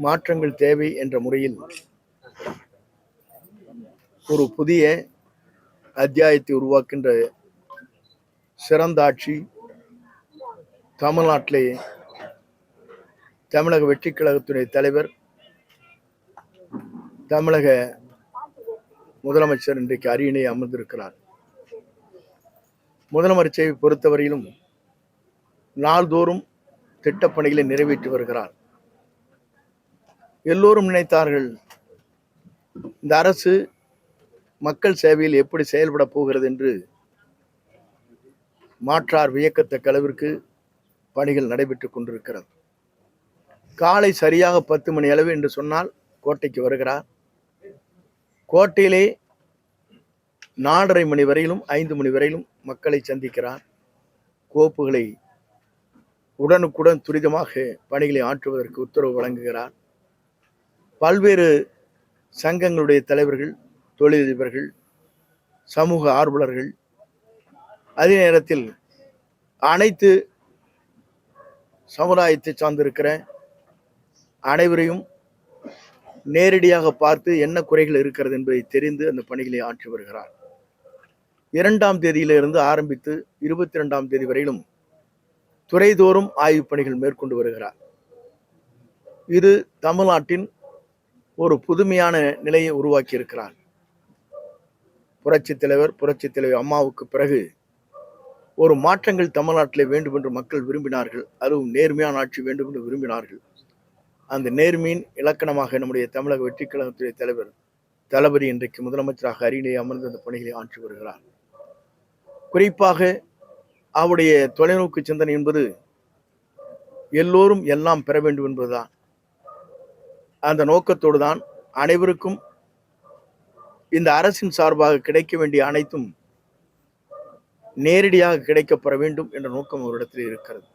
மாற்றங்கள் தேவை என்ற முறையில் ஒரு புதிய அத்தியாயத்தை உருவாக்கின்ற சிறந்த ஆட்சி தமிழ்நாட்டிலே தமிழக வெற்றி கழகத்துடைய தலைவர் தமிழக முதலமைச்சர் இன்றைக்கு அரியணை அமர்ந்திருக்கிறார். முதலமைச்சரை பொறுத்தவரையிலும் நாள்தோறும் திட்டப்பணிகளை நிறைவேற்றி வருகிறார். எல்லோரும் நினைத்தார்கள் இந்த அரசு மக்கள் சேவையில் எப்படி செயல்பட போகிறது என்று. மாற்றார் வியக்கத்தக்க அளவிற்கு பணிகள் நடைபெற்றுக் கொண்டிருக்கிறது. காலை சரியாக 10 மணி அளவு என்று சொன்னால் கோட்டைக்கு வருகிறார். கோட்டையிலே 4:30 மணி வரையிலும் 5 மணி வரையிலும் மக்களை சந்திக்கிறார். கோப்புகளை உடனுக்குடன் துரிதமாக பணிகளை ஆற்றுவதற்கு உத்தரவு வழங்குகிறார். பல்வேறு சங்கங்களுடைய தலைவர்கள், தொழிலதிபர்கள், சமூக ஆர்வலர்கள், அதே நேரத்தில் அனைத்து சமுதாயத்தை சார்ந்திருக்கிற அனைவரையும் நேரடியாக பார்த்து என்ன குறைகள் இருக்கிறது என்பதை தெரிந்து அந்த பணிகளை ஆற்றி வருகிறார். 2ஆம் தேதியிலிருந்து ஆரம்பித்து 22ஆம் தேதி வரையிலும் துறைதோறும் ஆய்வுப் பணிகள் மேற்கொண்டு வருகிறார். இது தமிழ்நாட்டின் ஒரு புதுமையான நிலையை உருவாக்கி இருக்கிறார். புரட்சித் தலைவர் அம்மாவுக்கு பிறகு ஒரு மாற்றங்கள் தமிழ்நாட்டிலே வேண்டும் என்று மக்கள் விரும்பினார்கள். அதுவும் நேர்மையான ஆட்சி வேண்டும் என்று விரும்பினார்கள். அந்த நேர்மையின் இலக்கணமாக நம்முடைய தமிழக வெற்றி கழகத்துடைய தலைவர் தளபதி இன்றைக்கு முதலமைச்சராக அரியணை அமர்ந்து அந்த பணிகளை ஆற்றி வருகிறார். குறிப்பாக அவருடைய தொலைநோக்கு சிந்தனை என்பது எல்லோரும் எல்லாம் பெற வேண்டும் என்பதுதான். அந்த நோக்கத்தோடு தான் அனைவருக்கும் இந்த அரசின் சார்பாக கிடைக்க வேண்டிய அனைத்தும் நேரடியாக கிடைக்கப்பெற வேண்டும் என்ற நோக்கம் அவரிடத்தில் இருக்கிறது.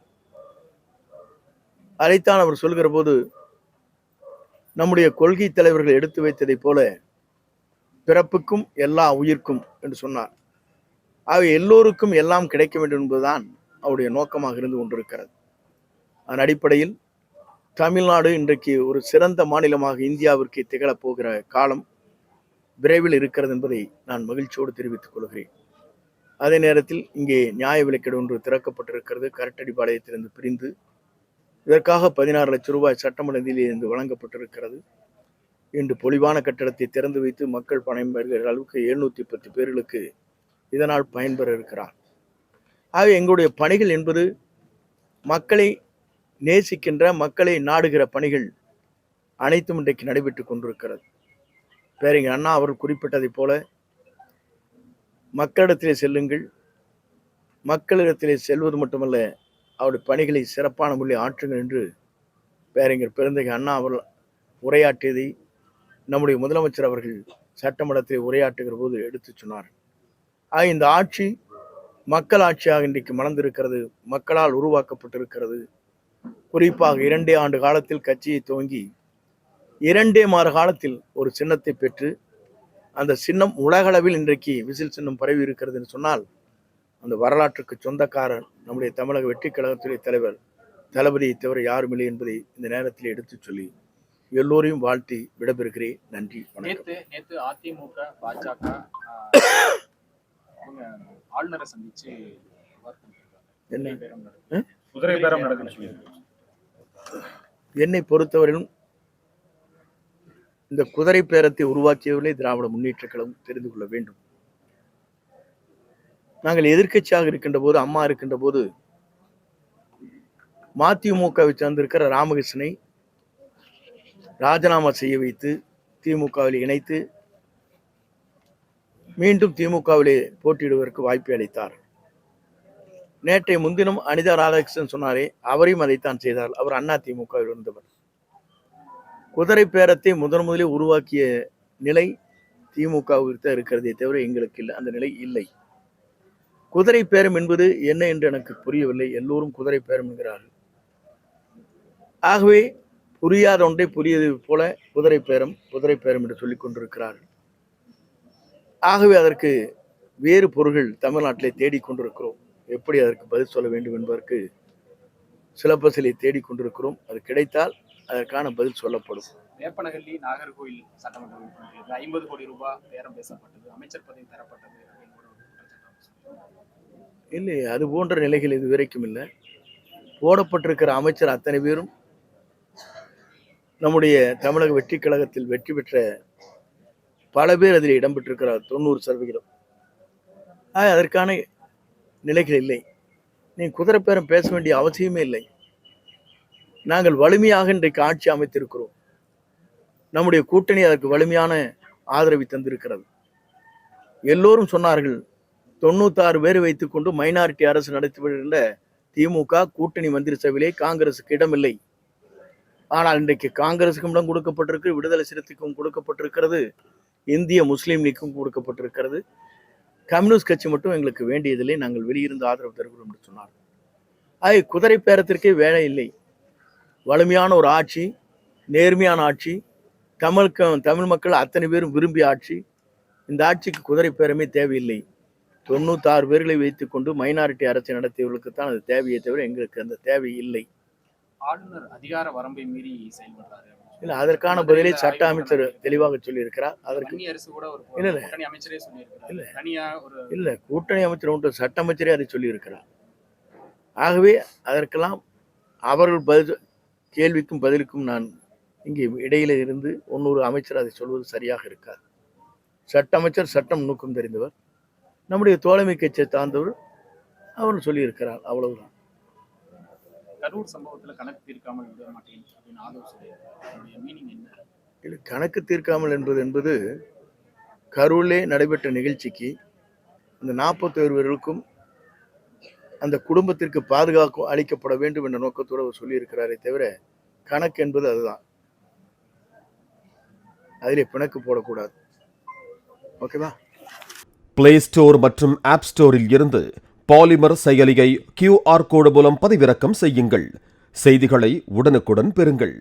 அதைத்தான் அவர் சொல்கிற போது நம்முடைய கொள்கை தலைவர்கள் எடுத்து வைத்ததை போல பிறப்புக்கும் எல்லா உயிர்க்கும் என்று சொன்னார். அவை எல்லோருக்கும் எல்லாம் கிடைக்க வேண்டும் என்பதுதான் அவருடைய நோக்கமாக இருந்து கொண்டிருக்கிறது. அதன் அடிப்படையில் தமிழ்நாடு இன்றைக்கு ஒரு சிறந்த மாநிலமாக இந்தியாவிற்கு திகழப் போகிற காலம் விரைவில் இருக்கிறது என்பதை நான் மகிழ்ச்சியோடு தெரிவித்துக் கொள்கிறேன். அதே நேரத்தில் இங்கே நியாய விலைக்கடை ஒன்று திறக்கப்பட்டிருக்கிறது. கரட்டடிப்பாளையத்திலிருந்து பிரிந்து இதற்காக 16 லட்சம் ரூபாய் சட்டமன்ற நிதியிலிருந்து வழங்கப்பட்டிருக்கிறது. இன்று பொலிவான கட்டடத்தை திறந்து வைத்து மக்கள் பயன்பெறுகிற அளவுக்கு 710 பேர்களுக்கு இதனால் பயன்பெற இருக்கிறார். ஆக எங்களுடைய பணிகள் என்பது மக்களை நேசிக்கின்ற, மக்களை நாடுகிற பணிகள் அனைத்தும் இன்றைக்கு நடைபெற்றுக் கொண்டிருக்கிறது. பேரறிஞர் அண்ணா அவர் குறிப்பிட்டதை போல மக்களிடத்திலே செல்லுங்கள். மக்களிடத்திலே செல்வது மட்டுமல்ல, அவருடைய பணிகளை சிறப்பான முறையில் ஆற்றுங்கள் என்று பேரறிஞர் பெருந்தகை அண்ணா அவர்கள் உரையாற்றியதை நம்முடைய முதலமைச்சர் அவர்கள் சட்டமன்றத்தில் உரையாற்றுகிற போது எடுத்து சொன்னார். இந்த ஆட்சி மக்கள் ஆட்சியாக இன்றைக்கு மலர்ந்திருக்கிறது, மக்களால் உருவாக்கப்பட்டிருக்கிறது. குறிப்பாக 2 ஆண்டு காலத்தில் கட்சியை துவங்கி 2 மாத காலத்தில் ஒரு சின்னத்தை பெற்று அந்த சின்னம் உலகளவில் இன்றைக்கு விசில் சின்னம் பரவி இருக்கிறது என்று சொன்னால் அந்த வரலாற்றுக்கு சொந்தக்காரர் நம்முடைய தமிழக வெற்றி கழகத்துடைய தலைவர் தளபதியை தவிர யாரும் இல்லை என்பதை இந்த நேரத்தில் எடுத்து சொல்லி எல்லோரையும் வாழ்த்தி விடைபெறுகிறேன். நன்றி, வணக்கம். நேத்து அதிமுக பாஜக ஆளுநரை சந்திச்சு என்னை பொறுத்தவரையிலும் இந்த குதிரை பேரத்தை உருவாக்கியவர்களே திராவிட முன்னேற்ற கழகம் தெரிந்து கொள்ள வேண்டும். நாங்கள் எதிர்க்கட்சியாக இருக்கின்ற போது, அம்மா இருக்கின்ற போது மதிமுகவை சார்ந்திருக்கிற ராமகிருஷ்ணனை ராஜினாமா செய்ய வைத்து திமுகவில் இணைத்து மீண்டும் திமுகவிலே போட்டியிடுவதற்கு வாய்ப்பை அளித்தார். நேற்றைய முன்தினம் அனிதா ராதாகிருஷ்ணன் சொன்னாரே, அவரையும் அதைத்தான் செய்தார். அவர் அண்ணா திமுகவில் இருந்தவர். குதிரை பேரத்தை முதலில் உருவாக்கிய நிலை திமுகவிற்கு இருக்கிறதே தவிர எங்களுக்கு இல்லை, அந்த நிலை இல்லை. குதிரை பேரம் என்பது என்ன என்று எனக்கு புரியவில்லை. எல்லோரும் குதிரை பேரம் என்கிறார்கள். ஆகவே புரியாத ஒன்றை புரியது போல குதிரை பேரம் என்று சொல்லிக் கொண்டிருக்கிறார்கள். ஆகவே அதற்கு வேறு பொருள்கள் தமிழ்நாட்டிலே தேடிக்கொண்டிருக்கிறோம். எப்படி அதற்கு பதில் சொல்ல வேண்டும் என்பதற்கு சிலபஸிலே தேடிக்கொண்டிருக்கிறோம். அது கிடைத்தால் அதற்கான பதில் சொல்லப்படும். வேப்பனஹள்ளி நாகர்கோவில் சட்டமன்ற உறுப்பினர்களுக்கு 50 கோடி ரூபாய் பேரம் பேசப்பட்டது, அமைச்சர் பதவி தரப்பட்டது அப்படின்னு ஒரு குற்றச்சாட்டு. இல்லை, அது போன்ற நிலைகள் இதுவரைக்கும் இல்லை. போடப்பட்டிருக்கிற அமைச்சர் அத்தனை பேரும் நம்முடைய தமிழக வெற்றி கழகத்தில் வெற்றி பெற்ற பல பேர் அதில் இடம்பெற்றிருக்கிறார், 90%. அதற்கான நிலைகள் இல்லை. நீ குதிரை பேரம் பேச வேண்டிய அவசியமே இல்லை. நாங்கள் வலிமையாக இன்றைக்கு ஆட்சி அமைத்திருக்கிறோம். நம்முடைய கூட்டணி அதற்கு வலிமையான ஆதரவை தந்திருக்கிறது. எல்லோரும் சொன்னார்கள் 96 பேரை வைத்துக்கொண்டு மைனாரிட்டி அரசு நடத்தி வருகின்ற திமுக கூட்டணி மந்திரி சபையிலே காங்கிரசுக்கு இடமில்லை. ஆனால் இன்றைக்கு காங்கிரசுக்கும் இடம் கொடுக்கப்பட்டிருக்கு, விடுதலை சிறுத்தைக்கும் கொடுக்கப்பட்டிருக்கிறது, இந்திய முஸ்லீம் லீக்கும் கொடுக்கப்பட்டிருக்கிறது. கம்யூனிஸ்ட் கட்சி மட்டும் எங்களுக்கு வேண்டியதில்லை, நாங்கள் வெளியிருந்து ஆதரவு தருகிறோம் என்று சொன்னார். ஆக குதிரை பேரத்திற்கே வேலை இல்லை. வலிமையான ஒரு ஆட்சி, நேர்மையான ஆட்சி, தமிழ் மக்கள் அத்தனை பேரும் விரும்பிய ஆட்சி. இந்த ஆட்சிக்கு குதிரை பேரமே தேவையில்லை. 96 பேர்களை வைத்துக்கொண்டு மைனாரிட்டி அரசை நடத்தியவர்களுக்குத்தான் அது தேவையே தவிர எங்களுக்கு அந்த தேவை இல்லை. ஆளுநர் அதிகார வரம்பை மீறி செயல்படுறாரு. இல்ல, அதற்கான பதிலை சட்ட அமைச்சர் தெளிவாக சொல்லியிருக்கிறார். அதற்கு அரசு கூட ஒரு இல்ல கூட்டணி அமைச்சரே சொல்லியிருக்கிறார். தனியா ஒரு இல்ல கூட்டணி அமைச்சர் ஒன்று சட்ட அமைச்சரே அதை சொல்லியிருக்கிறார். ஆகவே அதற்கெல்லாம் அவர்கள் கேள்விக்கும் பதிலுக்கும் நான் இங்கே இடையில இருந்து இன்னொரு அமைச்சர் அதை சொல்வது சரியாக இருக்காது. சட்ட அமைச்சர் சட்டம் நுணுக்கம் தெரிந்தவர், நம்முடைய தோழமை கட்சியை சார்ந்தவர், அவர் சொல்லியிருக்கிறார், அவ்வளவுதான். கரூர் சம்பவத்துல கணக்கு தீர்க்காமல் விட மாட்டேன் அப்படின்னு ஆதரவு சொல்லியிருக்காரு. மீனிங் என்ன? இல்லை, கணக்கு தீர்க்காமல் என்பது கரூரிலே நடைபெற்ற நிகழ்ச்சிக்கு அந்த 41 பேர்களுக்கும் அந்த குடும்பத்திற்கு பாதுகாப்பு அளிக்கப்பட வேண்டும் என்ற நோக்கத்தோடு அவர் சொல்லியிருக்கிறாரே தவிர கணக்கு என்பது அதுதான். அதிலே பிணக்கு போடக்கூடாது. ஓகேவா? பிளே ஸ்டோர் மற்றும் ஆப் ஸ்டோரில் இருந்து பாலிமர் செயலியை QR கோடு மூலம் பதிவிறக்கம் செய்யுங்கள். செய்திகளை உடனுக்குடன் பெறுங்கள்.